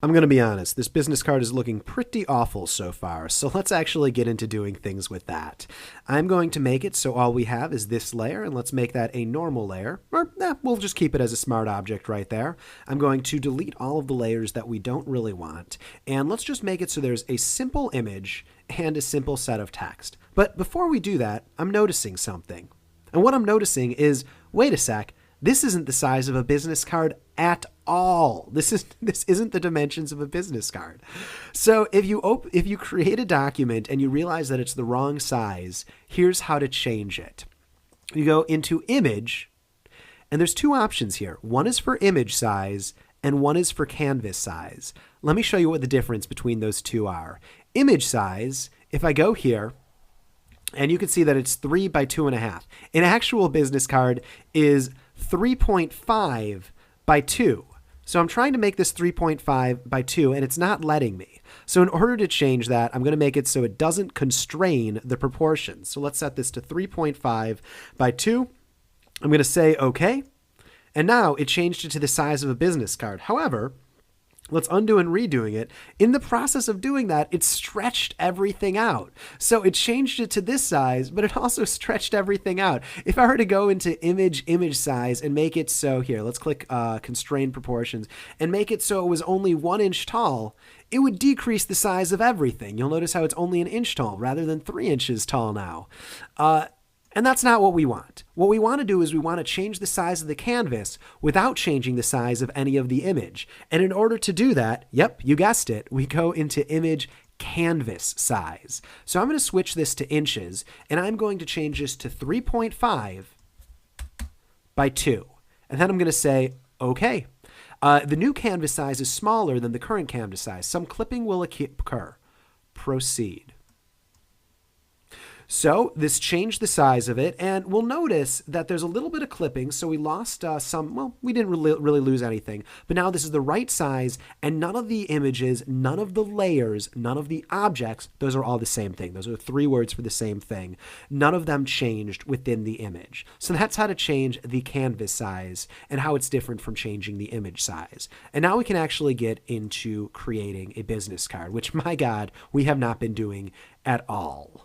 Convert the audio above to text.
I'm going to be honest, this business card is looking pretty awful so far, so let's actually get into doing things with that. I'm going to make it so all we have is this layer, and let's make that a normal layer, or we'll just keep it as a smart object right there. I'm going to delete all of the layers that we don't really want, and let's just make it so there's a simple image and a simple set of text. But before we do that, I'm noticing something. And what I'm noticing is, wait a sec, this isn't the size of a business card at all. This isn't the dimensions of a business card. So if you create a document and you realize that it's the wrong size, here's how to change it. You go into image, and there's two options here. One is for image size and one is for canvas size. Let me show you what the difference between those two are. Image size, if I go here, and you can see that it's 3 by 2.5. An actual business card is 3.5 by 2. So I'm trying to make this 3.5 by 2, and it's not letting me. So in order to change that, I'm going to make it so it doesn't constrain the proportions. So let's set this to 3.5 by 2. I'm going to say OK. And now it changed it to the size of a business card. However, let's undo and redoing it. In the process of doing that, it stretched everything out. So it changed it to this size, but it also stretched everything out. If I were to go into image size and make it so, here, let's click constrain proportions and make it so it was only 1 inch tall, it would decrease the size of everything. You'll notice how it's only 1 inch tall rather than 3 inches tall now. And that's not what we want. What we want to do is we want to change the size of the canvas without changing the size of any of the image. And in order to do that, yep, you guessed it, we go into image canvas size. So I'm going to switch this to inches, and I'm going to change this to 3.5 by 2. And then I'm going to say, OK. The new canvas size is smaller than the current canvas size. Some clipping will occur. Proceed. So this changed the size of it, and we'll notice that there's a little bit of clipping, so we lost some, well, we didn't really lose anything, but now this is the right size, and none of the images, none of the layers, none of the objects, those are all the same thing. Those are 3 words for the same thing. None of them changed within the image. So that's how to change the canvas size and how it's different from changing the image size. And now we can actually get into creating a business card, which, my God, we have not been doing at all.